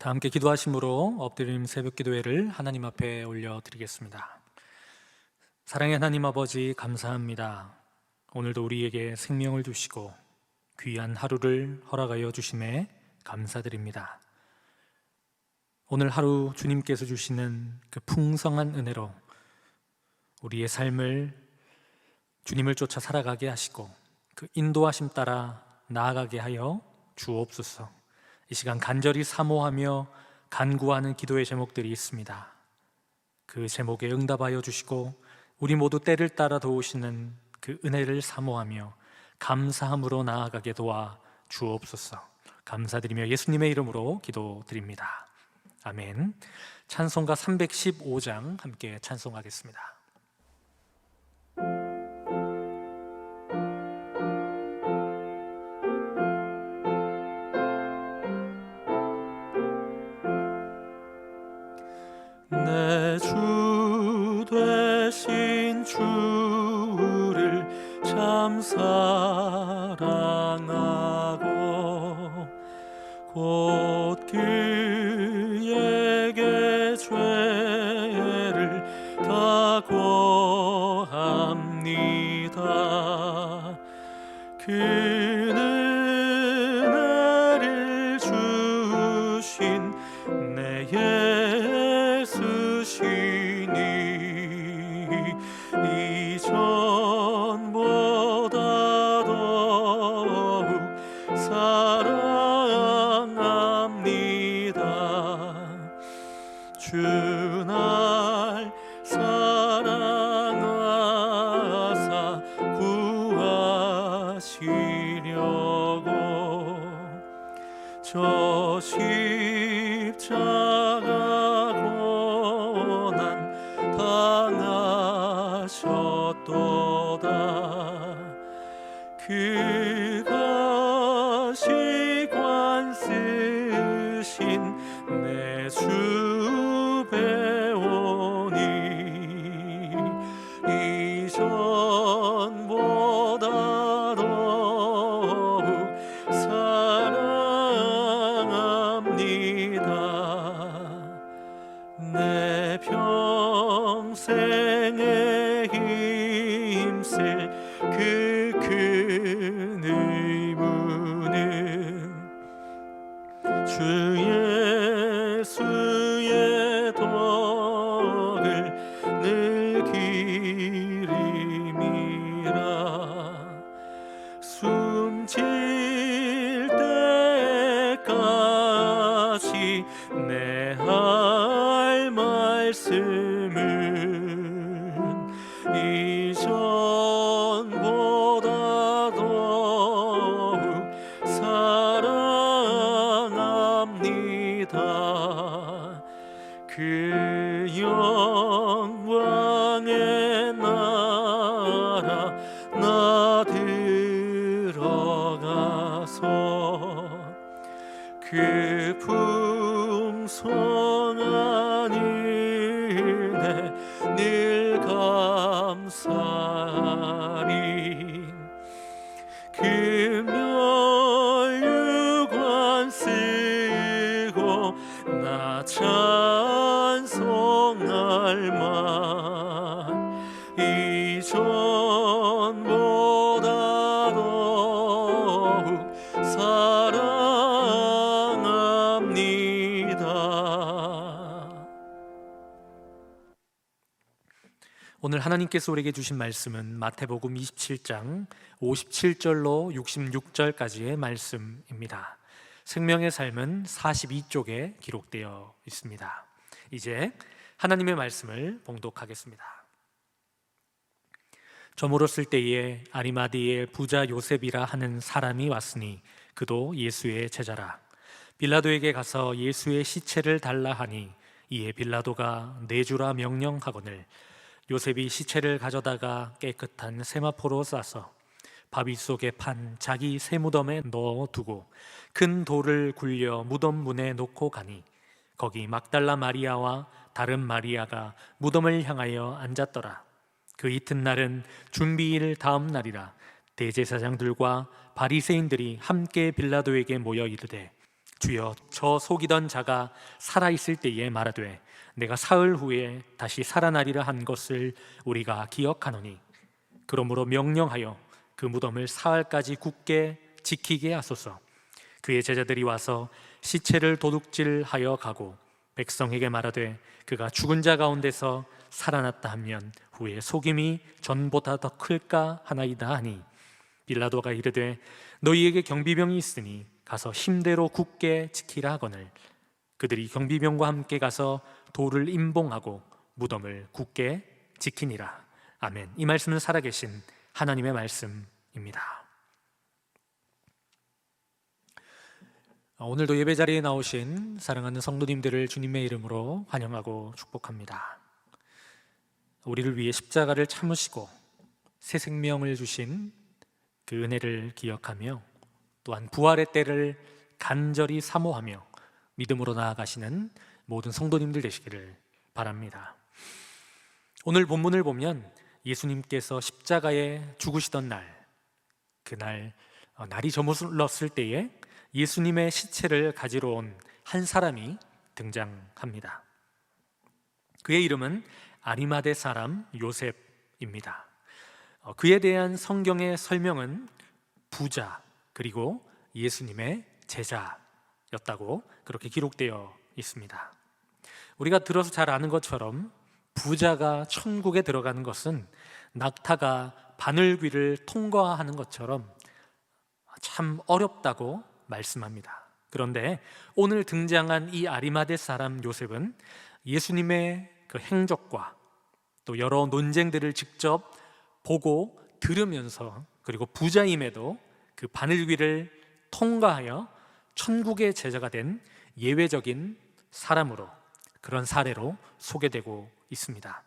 다 함께 기도하심으로 엎드림 새벽 기도회를 하나님 앞에 올려드리겠습니다. 사랑의 하나님 아버지, 감사합니다. 오늘도 우리에게 생명을 주시고 귀한 하루를 허락하여 주심에 감사드립니다. 오늘 하루 주님께서 주시는 그 풍성한 은혜로 우리의 삶을 주님을 쫓아 살아가게 하시고 그 인도하심 따라 나아가게 하여 주옵소서. 이 시간 간절히 사모하며 간구하는 기도의 제목들이 있습니다. 그 제목에 응답하여 주시고 우리 모두 때를 따라 도우시는 그 은혜를 사모하며 감사함으로 나아가게 도와 주옵소서. 감사드리며 예수님의 이름으로 기도드립니다. 아멘. 찬송가 315장 함께 찬송하겠습니다. 내 주 되신 주를 참 사랑하고 곧 그에게 죄를 다 고합니다. 그는 은혜를 주신 내 예수시니 이전보다 더욱 사랑합니다. 주날 사랑하사 구하시려고 저 십자가 고난 당하셨도다. 그가 시관 쓰신 내 주 배우니 이전보다 더욱 사랑합니다. 내 평생에 힘쓸 그 큰 의무는 주 예수의 덕을 늘 기림이라. 숨질 때까지 내 할 말씀은 이전보다 더욱 사랑합니다. 그 영광의 나라 나 들어가서 그 풍성한 은혜 늘 감사리. 금멸유관 쓰고 나 찬송할 만 이전보다 더욱 사랑합니다. 오늘 하나님께서 우리에게 주신 말씀은 마태복음 27장 57절로 66절까지의 말씀입니다. 생명의 삶은 42쪽에 기록되어 있습니다. 이제 하나님의 말씀을 봉독하겠습니다. 저물었을 때에 아리마디의 부자 요셉이라 하는 사람이 왔으니 그도 예수의 제자라. 빌라도에게 가서 예수의 시체를 달라 하니 이에 빌라도가 내주라 명령하거늘 요셉이 시체를 가져다가 깨끗한 세마포로 싸서 바위 속에 판 자기 새 무덤에 넣어두고 큰 돌을 굴려 무덤 문에 놓고 가니 거기 막달라 마리아와 다른 마리아가 무덤을 향하여 앉았더라. 그 이튿날은 준비일 다음 날이라. 대제사장들과 바리새인들이 함께 빌라도에게 모여 이르되 주여, 저 속이던 자가 살아있을 때에 말하되 내가 사흘 후에 다시 살아나리라 한 것을 우리가 기억하노니 그러므로 명령하여 그 무덤을 사흘까지 굳게 지키게 하소서. 그의 제자들이 와서 시체를 도둑질하여 가고 백성에게 말하되 그가 죽은 자 가운데서 살아났다 하면 후에 속임이 전보다 더 클까 하나이다 하니 빌라도가 이르되 너희에게 경비병이 있으니 가서 힘대로 굳게 지키라 하거늘 그들이 경비병과 함께 가서 돌을 임봉하고 무덤을 굳게 지키니라. 아멘. 이 말씀은 살아계신 하나님의 말씀입니다. 오늘도 예배 자리에 나오신 사랑하는 성도님들을 주님의 이름으로 환영하고 축복합니다. 우리를 위해 십자가를 참으시고 새 생명을 주신 그 은혜를 기억하며 또한 부활의 때를 간절히 사모하며 믿음으로 나아가시는 모든 성도님들 되시기를 바랍니다. 오늘 본문을 보면 예수님께서 십자가에 죽으시던 날, 그날 날이 저물었을 때에 예수님의 시체를 가지러 온 한 사람이 등장합니다. 그의 이름은 아리마대 사람 요셉입니다. 그에 대한 성경의 설명은 부자 그리고 예수님의 제자였다고 그렇게 기록되어 있습니다. 우리가 들어서 잘 아는 것처럼 부자가 천국에 들어가는 것은 낙타가 바늘귀를 통과하는 것처럼 참 어렵다고 말씀합니다. 그런데 오늘 등장한 이 아리마대 사람 요셉은 예수님의 그 행적과 또 여러 논쟁들을 직접 보고 들으면서 그리고 부자임에도 그 바늘귀를 통과하여 천국의 제자가 된 예외적인 사람으로, 그런 사례로 소개되고 있습니다.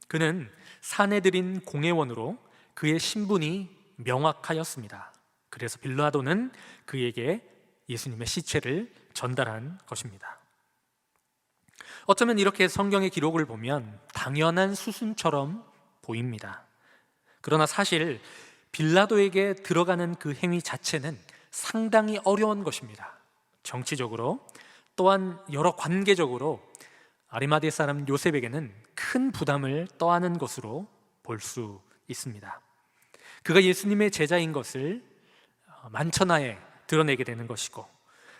그는 사내들인 공회원으로 그의 신분이 명확하였습니다. 그래서 빌라도는 그에게 예수님의 시체를 전달한 것입니다. 어쩌면 이렇게 성경의 기록을 보면 당연한 수순처럼 보입니다. 그러나 사실 빌라도에게 들어가는 그 행위 자체는 상당히 어려운 것입니다. 정치적으로 또한 여러 관계적으로 아리마대 사람 요셉에게는 큰 부담을 떠안은 것으로 볼 수 있습니다. 그가 예수님의 제자인 것을 만천하에 드러내게 되는 것이고,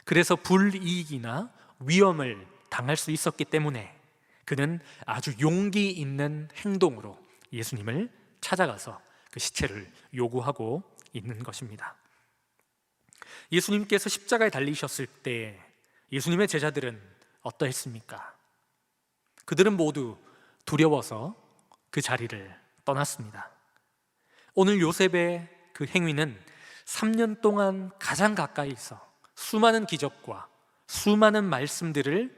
그래서 불이익이나 위험을 당할 수 있었기 때문에 그는 아주 용기 있는 행동으로 예수님을 찾아가서 그 시체를 요구하고 있는 것입니다. 예수님께서 십자가에 달리셨을 때 예수님의 제자들은 어떠했습니까? 그들은 모두 두려워서 그 자리를 떠났습니다. 오늘 요셉의 그 행위는 3년 동안 가장 가까이서 수많은 기적과 수많은 말씀들을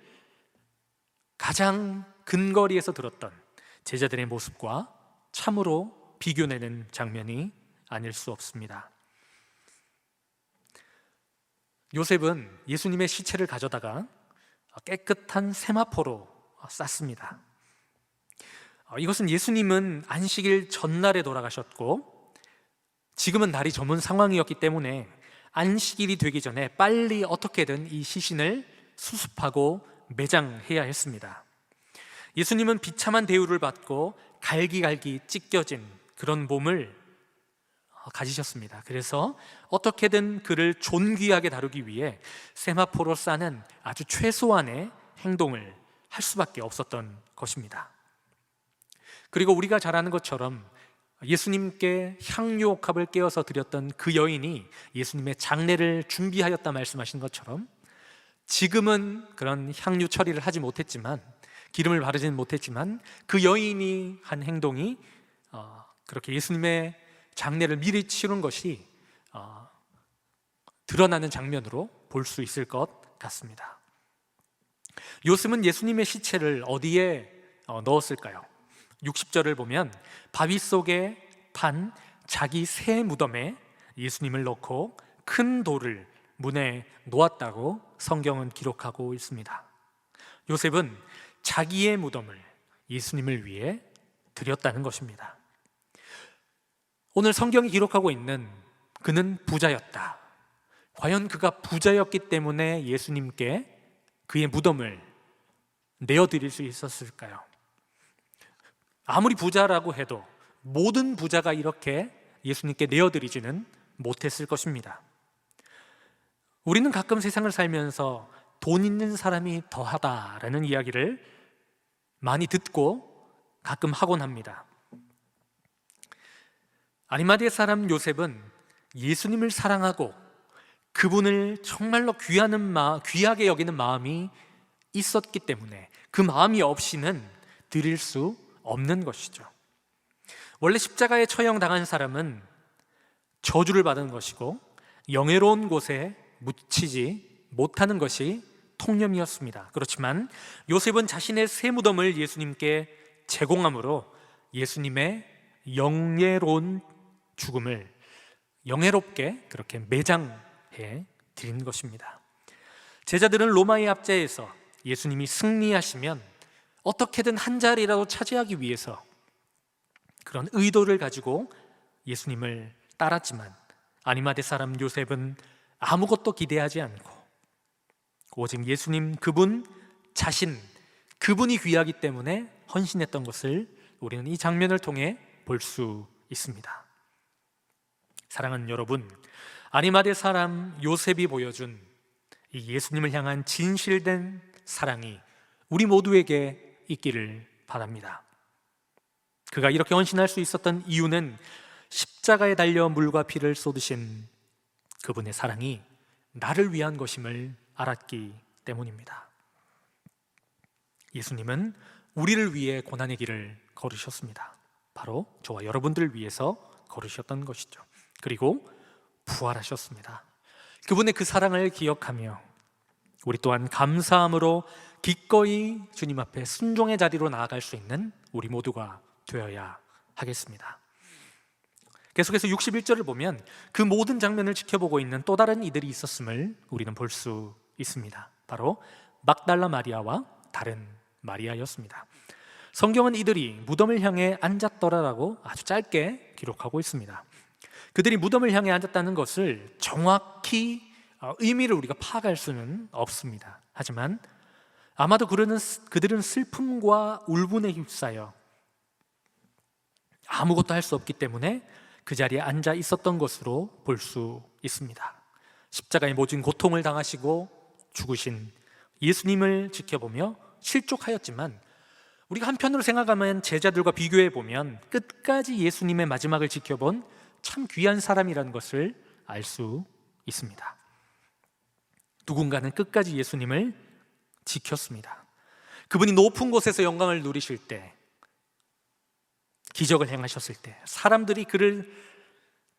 가장 근거리에서 들었던 제자들의 모습과 참으로 비교되는 장면이 아닐 수 없습니다. 요셉은 예수님의 시체를 가져다가 깨끗한 세마포로 쌌습니다. 이것은 예수님은 안식일 전날에 돌아가셨고 지금은 날이 저문 상황이었기 때문에 안식일이 되기 전에 빨리 어떻게든 이 시신을 수습하고 매장해야 했습니다. 예수님은 비참한 대우를 받고 갈기갈기 찢겨진 그런 몸을 가지셨습니다. 그래서 어떻게든 그를 존귀하게 다루기 위해 세마포로 싸는 아주 최소한의 행동을 할 수밖에 없었던 것입니다. 그리고 우리가 잘 아는 것처럼 예수님께 향유옥합을 깨어서 드렸던 그 여인이 예수님의 장례를 준비하였다 말씀하신 것처럼 지금은 그런 향유 처리를 하지 못했지만, 기름을 바르지는 못했지만 그 여인이 한 행동이 그렇게 예수님의 장례를 미리 치른 것이 드러나는 장면으로 볼 수 있을 것 같습니다. 요셉은 예수님의 시체를 어디에 넣었을까요? 60절을 보면 바위 속에 판 자기 새 무덤에 예수님을 넣고 큰 돌을 문에 놓았다고 성경은 기록하고 있습니다. 요셉은 자기의 무덤을 예수님을 위해 드렸다는 것입니다. 오늘 성경이 기록하고 있는 그는 부자였다, 과연 그가 부자였기 때문에 예수님께 그의 무덤을 내어드릴 수 있었을까요? 아무리 부자라고 해도 모든 부자가 이렇게 예수님께 내어드리지는 못했을 것입니다. 우리는 가끔 세상을 살면서 돈 있는 사람이 더하다라는 이야기를 많이 듣고 가끔 하곤 합니다. 아리마대 사람 요셉은 예수님을 사랑하고 그분을 정말로 귀하게 여기는 마음이 있었기 때문에 그 마음이 없이는 드릴 수 없는 것이죠. 원래 십자가에 처형당한 사람은 저주를 받은 것이고 영예로운 곳에 묻히지 못하는 것이 통념이었습니다. 그렇지만 요셉은 자신의 새 무덤을 예수님께 제공함으로 예수님의 영예로운 죽음을 영예롭게 그렇게 매장해 드린 것입니다. 제자들은 로마의 압제에서 예수님이 승리하시면 어떻게든 한 자리라도 차지하기 위해서 그런 의도를 가지고 예수님을 따랐지만 아리마대 사람 요셉은 아무것도 기대하지 않고 오직 예수님 그분 자신, 그분이 귀하기 때문에 헌신했던 것을 우리는 이 장면을 통해 볼 수 있습니다. 사랑하는 여러분, 아리마대 사람 요셉이 보여준 이 예수님을 향한 진실된 사랑이 우리 모두에게 있기를 바랍니다. 그가 이렇게 헌신할 수 있었던 이유는 십자가에 달려 물과 피를 쏟으신 그분의 사랑이 나를 위한 것임을 알았기 때문입니다. 예수님은 우리를 위해 고난의 길을 걸으셨습니다. 바로 저와 여러분들을 위해서 걸으셨던 것이죠. 그리고 부활하셨습니다. 그분의 그 사랑을 기억하며 우리 또한 감사함으로 기꺼이 주님 앞에 순종의 자리로 나아갈 수 있는 우리 모두가 되어야 하겠습니다. 계속해서 61절을 보면 그 모든 장면을 지켜보고 있는 또 다른 이들이 있었음을 우리는 볼 수 있습니다. 바로 막달라 마리아와 다른 마리아였습니다. 성경은 이들이 무덤을 향해 앉았더라라고 아주 짧게 기록하고 있습니다. 그들이 무덤을 향해 앉았다는 것을 정확히 의미를 우리가 파악할 수는 없습니다. 하지만 아마도 그들은 슬픔과 울분에 휩싸여 아무것도 할 수 없기 때문에 그 자리에 앉아 있었던 것으로 볼 수 있습니다. 십자가의 모진 고통을 당하시고 죽으신 예수님을 지켜보며 실족하였지만 우리가 한편으로 생각하면 제자들과 비교해 보면 끝까지 예수님의 마지막을 지켜본 참 귀한 사람이라는 것을 알 수 있습니다. 누군가는 끝까지 예수님을 지켰습니다. 그분이 높은 곳에서 영광을 누리실 때, 기적을 행하셨을 때 사람들이 그를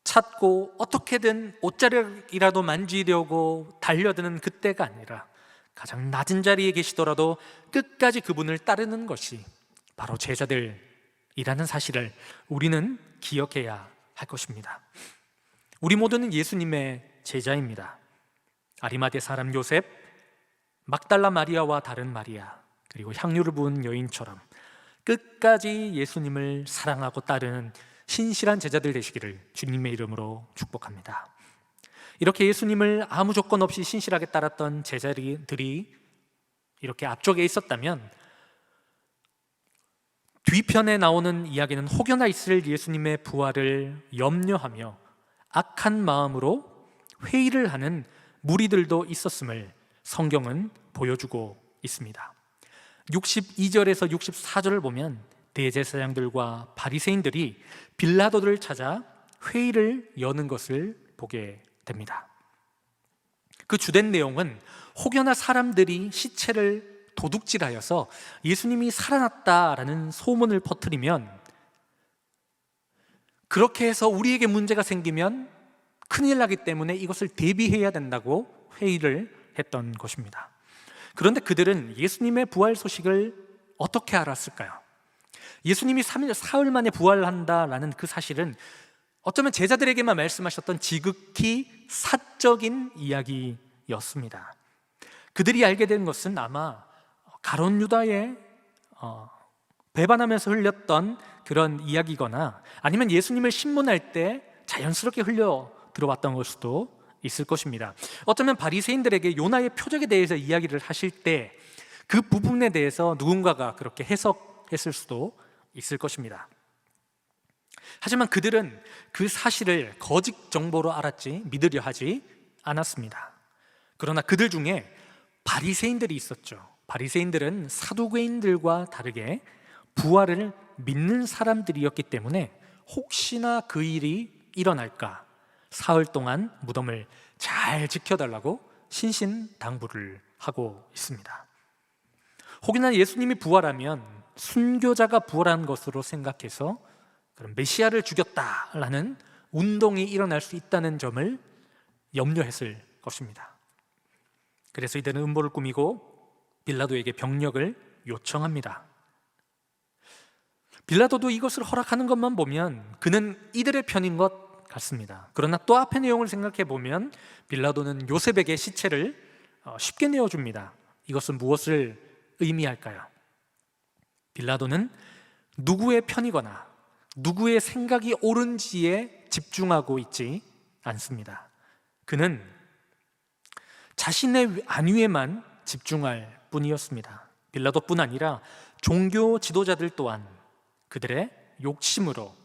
찾고 어떻게든 옷자락이라도 만지려고 달려드는 그때가 아니라 가장 낮은 자리에 계시더라도 끝까지 그분을 따르는 것이 바로 제자들이라는 사실을 우리는 기억해야 할 것입니다. 우리 모두는 예수님의 제자입니다. 아리마대 사람 요셉, 막달라 마리아와 다른 마리아, 그리고 향유를 부은 여인처럼 끝까지 예수님을 사랑하고 따르는 신실한 제자들 되시기를 주님의 이름으로 축복합니다. 이렇게 예수님을 아무 조건 없이 신실하게 따랐던 제자들이 이렇게 앞쪽에 있었다면 뒤편에 나오는 이야기는 혹여나 있을 예수님의 부활을 염려하며 악한 마음으로 회의를 하는 무리들도 있었음을 성경은 보여주고 있습니다. 62절에서 64절을 보면 대제사장들과 바리새인들이 빌라도를 찾아 회의를 여는 것을 보게 됩니다. 그 주된 내용은 혹여나 사람들이 시체를 도둑질하여서 예수님이 살아났다라는 소문을 퍼뜨리면, 그렇게 해서 우리에게 문제가 생기면 큰일 나기 때문에 이것을 대비해야 된다고 회의를 했던 것입니다. 그런데 그들은 예수님의 부활 소식을 어떻게 알았을까요? 예수님이 사흘 만에 부활한다라는 그 사실은 어쩌면 제자들에게만 말씀하셨던 지극히 사적인 이야기였습니다. 그들이 알게 된 것은 아마 가룟 유다의 배반하면서 흘렸던 그런 이야기거나 아니면 예수님을 신문할 때 자연스럽게 흘려 들어왔던 걸 수도 있을 것입니다. 어쩌면 바리새인들에게 요나의 표적에 대해서 이야기를 하실 때 그 부분에 대해서 누군가가 그렇게 해석했을 수도 있을 것입니다. 하지만 그들은 그 사실을 거짓 정보로 알았지 믿으려 하지 않았습니다. 그러나 그들 중에 바리새인들이 있었죠. 바리새인들은 사두개인들과 다르게 부활을 믿는 사람들이었기 때문에 혹시나 그 일이 일어날까 사흘 동안 무덤을 잘 지켜달라고 신신당부를 하고 있습니다. 혹여나 예수님이 부활하면 순교자가 부활한 것으로 생각해서 그런 메시아를 죽였다라는 운동이 일어날 수 있다는 점을 염려했을 것입니다. 그래서 이들은 음모를 꾸미고 빌라도에게 병력을 요청합니다. 빌라도도 이것을 허락하는 것만 보면 그는 이들의 편인 것 같습니다. 그러나 또 앞의 내용을 생각해 보면 빌라도는 요셉에게 시체를 쉽게 내어줍니다. 이것은 무엇을 의미할까요? 빌라도는 누구의 편이거나 누구의 생각이 옳은지에 집중하고 있지 않습니다. 그는 자신의 안위에만 집중할 뿐이었습니다. 빌라도뿐 아니라 종교 지도자들 또한 그들의 욕심으로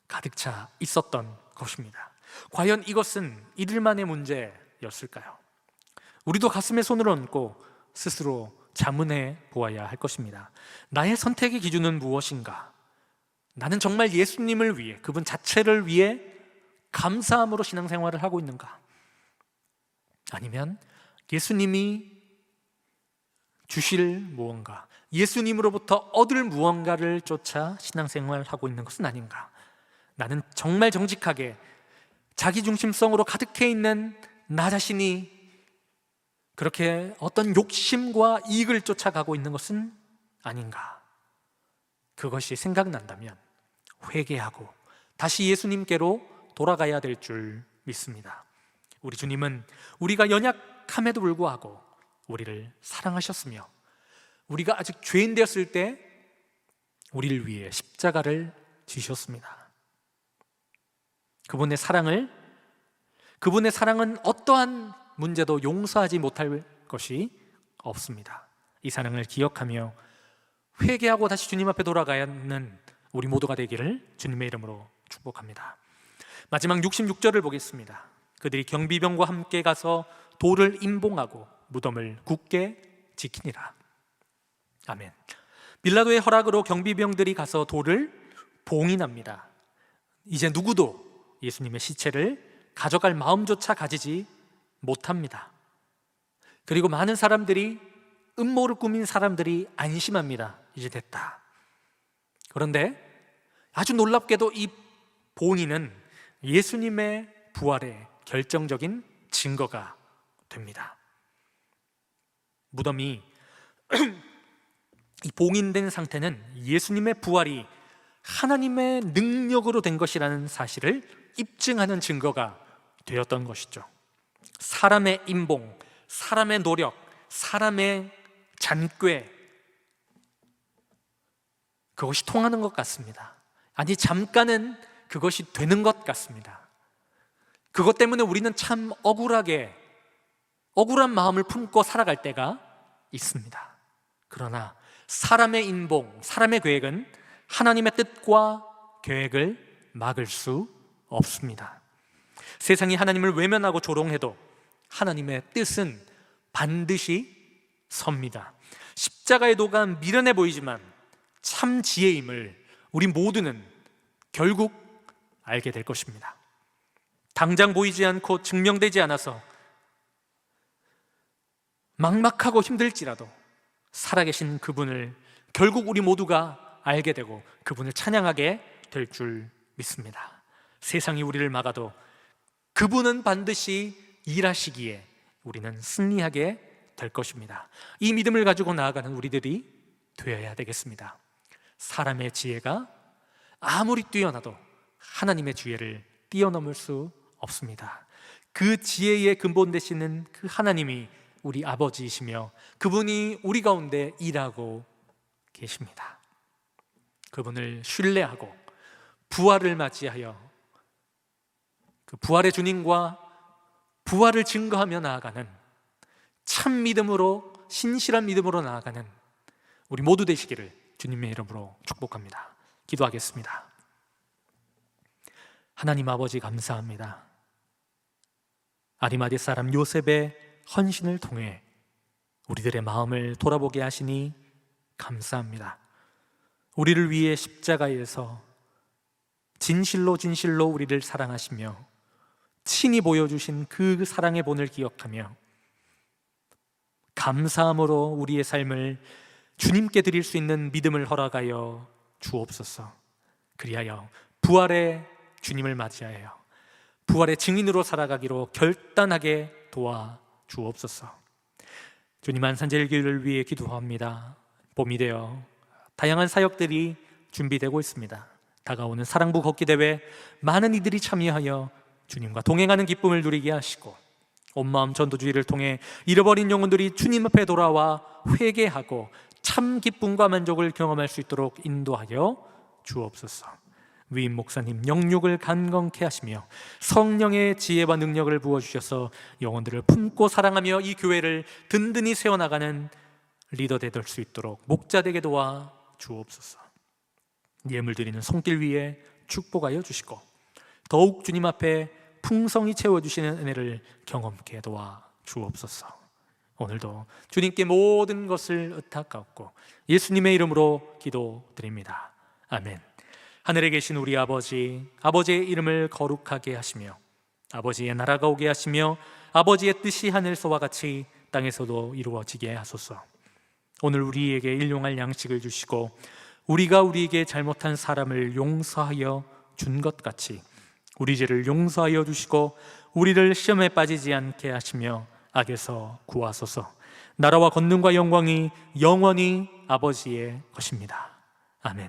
가득 차 있었던 것입니다. 과연 이것은 이들만의 문제였을까요? 우리도 가슴에 손을 얹고 스스로 자문해 보아야 할 것입니다. 나의 선택의 기준은 무엇인가? 나는 정말 예수님을 위해, 그분 자체를 위해 감사함으로 신앙생활을 하고 있는가? 아니면 예수님이 주실 무언가, 예수님으로부터 얻을 무언가를 쫓아 신앙생활을 하고 있는 것은 아닌가? 나는 정말 정직하게 자기중심성으로 가득해 있는 나 자신이 그렇게 어떤 욕심과 이익을 쫓아가고 있는 것은 아닌가? 그것이 생각난다면 회개하고 다시 예수님께로 돌아가야 될 줄 믿습니다. 우리 주님은 우리가 연약함에도 불구하고 우리를 사랑하셨으며 우리가 아직 죄인 되었을 때 우리를 위해 십자가를 지셨습니다. 그분의 사랑은 어떠한 문제도 용서하지 못할 것이 없습니다. 이 사랑을 기억하며 회개하고 다시 주님 앞에 돌아가야 하는 우리 모두가 되기를 주님의 이름으로 축복합니다. 마지막 66절을 보겠습니다. 그들이 경비병과 함께 가서 돌을 임봉하고 무덤을 굳게 지키니라. 아멘. 빌라도의 허락으로 경비병들이 가서 돌을 봉인합니다. 이제 누구도 예수님의 시체를 가져갈 마음조차 가지지 못합니다. 그리고 많은 사람들이, 음모를 꾸민 사람들이 안심합니다. 이제 됐다. 그런데 아주 놀랍게도 이 봉인은 예수님의 부활의 결정적인 증거가 됩니다. 무덤이 이 봉인된 상태는 예수님의 부활이 하나님의 능력으로 된 것이라는 사실을 입증하는 증거가 되었던 것이죠. 사람의 임봉, 사람의 노력, 사람의 잔꾀, 그것이 통하는 것 같습니다. 아니, 잠깐은 그것이 되는 것 같습니다. 그것 때문에 우리는 참 억울한 마음을 품고 살아갈 때가 있습니다. 그러나 사람의 인봉, 사람의 계획은 하나님의 뜻과 계획을 막을 수 없습니다. 세상이 하나님을 외면하고 조롱해도 하나님의 뜻은 반드시 섭니다. 십자가의 도가 미련해 보이지만 참 지혜임을 우리 모두는 결국 알게 될 것입니다. 당장 보이지 않고 증명되지 않아서 막막하고 힘들지라도 살아계신 그분을 결국 우리 모두가 알게 되고 그분을 찬양하게 될 줄 믿습니다. 세상이 우리를 막아도 그분은 반드시 일하시기에 우리는 승리하게 될 것입니다. 이 믿음을 가지고 나아가는 우리들이 되어야 되겠습니다. 사람의 지혜가 아무리 뛰어나도 하나님의 지혜를 뛰어넘을 수 없습니다. 그 지혜의 근본 되시는 그 하나님이 우리 아버지이시며 그분이 우리 가운데 일하고 계십니다. 그분을 신뢰하고 부활을 맞이하여 그 부활의 주님과 부활을 증거하며 나아가는 참 믿음으로, 신실한 믿음으로 나아가는 우리 모두 되시기를 주님의 이름으로 축복합니다. 기도하겠습니다. 하나님 아버지, 감사합니다. 아리마대 사람 요셉의 헌신을 통해 우리들의 마음을 돌아보게 하시니 감사합니다. 우리를 위해 십자가에서 진실로 우리를 사랑하시며 친히 보여주신 그 사랑의 본을 기억하며 감사함으로 우리의 삶을 주님께 드릴 수 있는 믿음을 허락하여 주옵소서. 그리하여 부활의 주님을 맞이하여 부활의 증인으로 살아가기로 결단하게 도와 주옵소서. 주님, 한산제일교회를 위해 기도합니다. 봄이 되어 다양한 사역들이 준비되고 있습니다. 다가오는 사랑부 걷기 대회, 많은 이들이 참여하여 주님과 동행하는 기쁨을 누리게 하시고 온마음 전도주의를 통해 잃어버린 영혼들이 주님 앞에 돌아와 회개하고 참 기쁨과 만족을 경험할 수 있도록 인도하여 주옵소서. 위임 목사님 영육을 간건케 하시며 성령의 지혜와 능력을 부어주셔서 영혼들을 품고 사랑하며 이 교회를 든든히 세워나가는 리더 될 수 있도록 목자 되게 도와 주옵소서. 예물 드리는 손길 위에 축복하여 주시고 더욱 주님 앞에 풍성히 채워주시는 은혜를 경험케 도와 주옵소서. 오늘도 주님께 모든 것을 의탁하옵고 예수님의 이름으로 기도드립니다. 아멘. 하늘에 계신 우리 아버지, 아버지의 이름을 거룩하게 하시며 아버지의 나라가 오게 하시며 아버지의 뜻이 하늘에서와 같이 땅에서도 이루어지게 하소서. 오늘 우리에게 일용할 양식을 주시고 우리가 우리에게 잘못한 사람을 용서하여 준 것 같이 우리 죄를 용서하여 주시고 우리를 시험에 빠지지 않게 하시며 악에서 구하소서. 나라와 권능과 영광이 영원히 아버지의 것입니다. 아멘.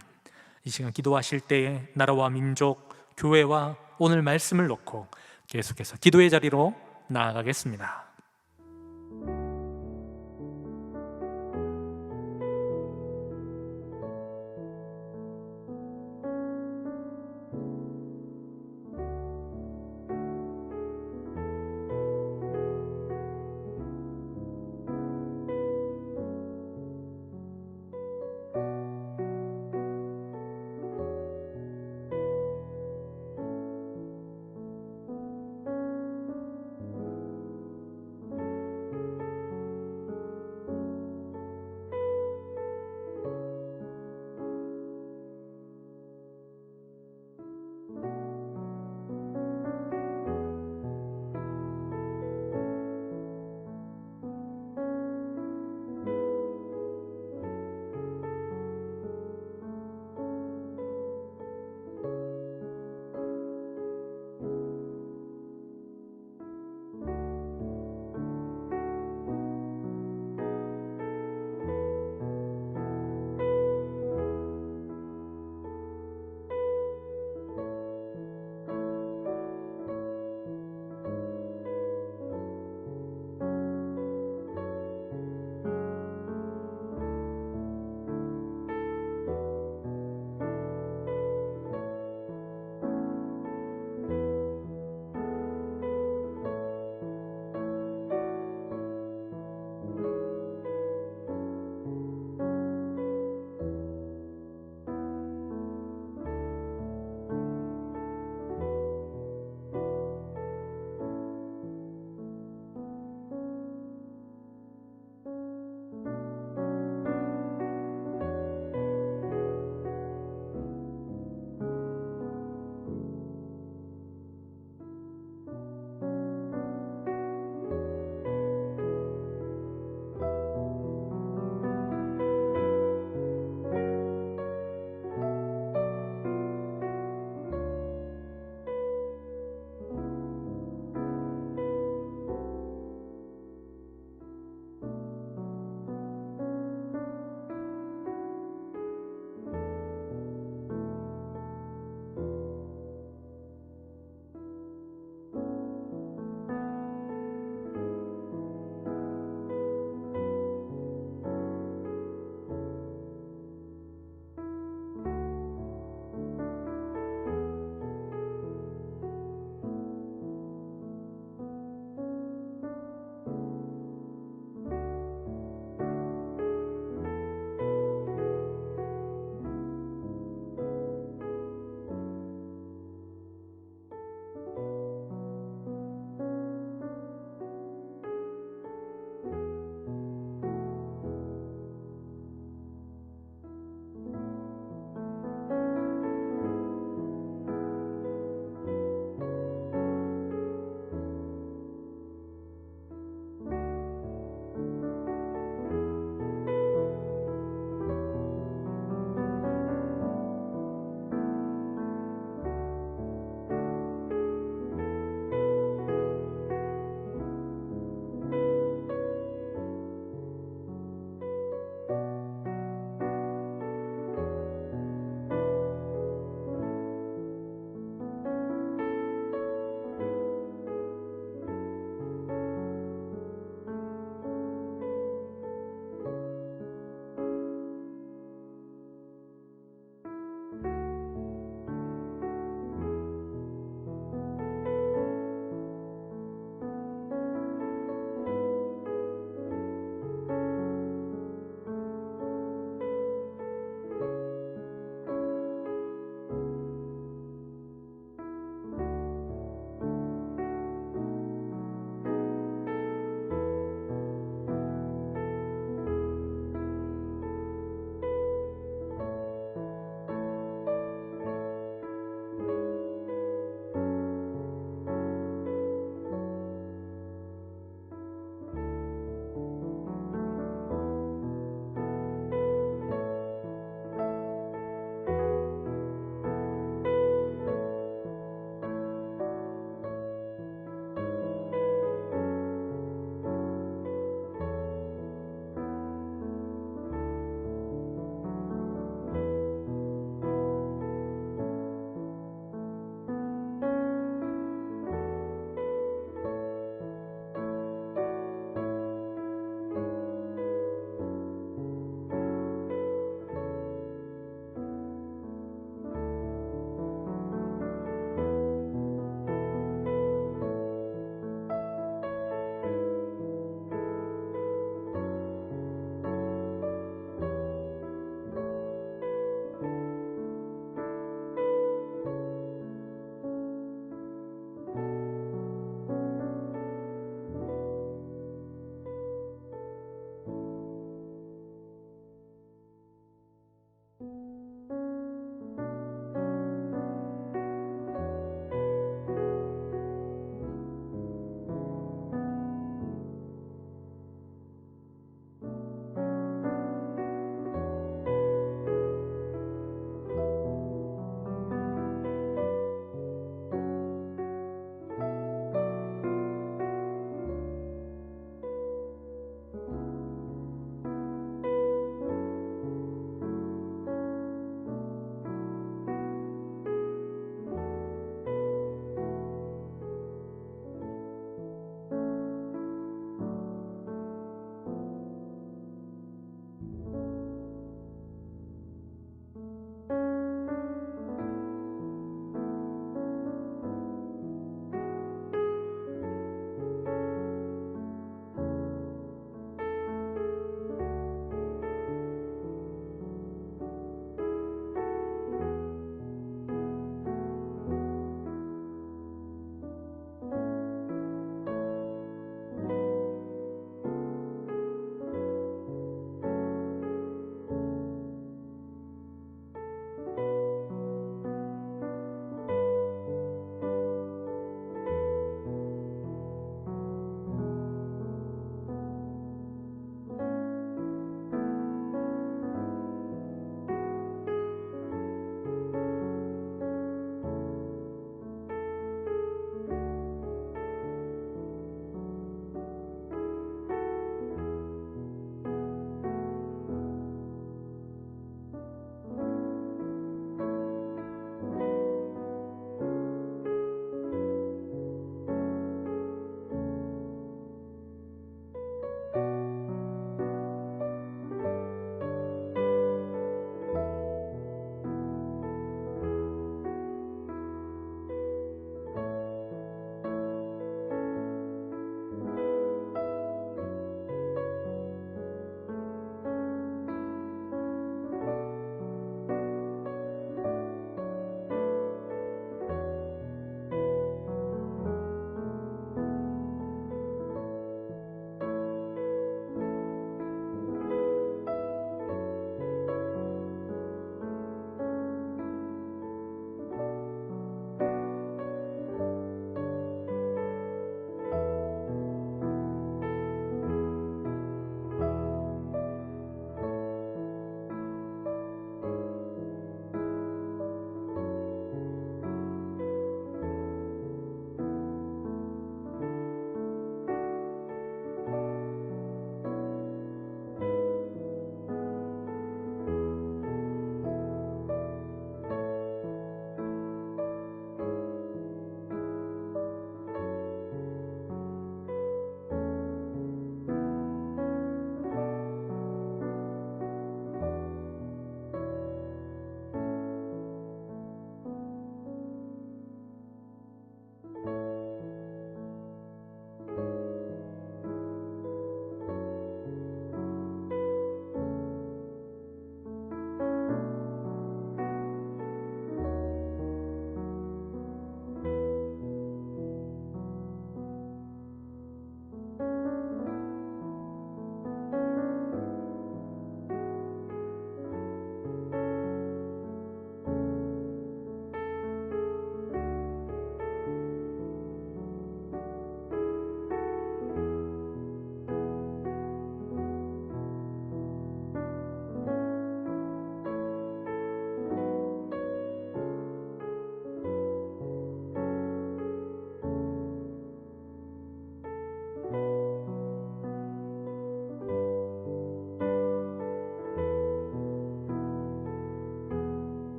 이 시간 기도하실 때에 나라와 민족, 교회와 오늘 말씀을 놓고 계속해서 기도의 자리로 나아가겠습니다.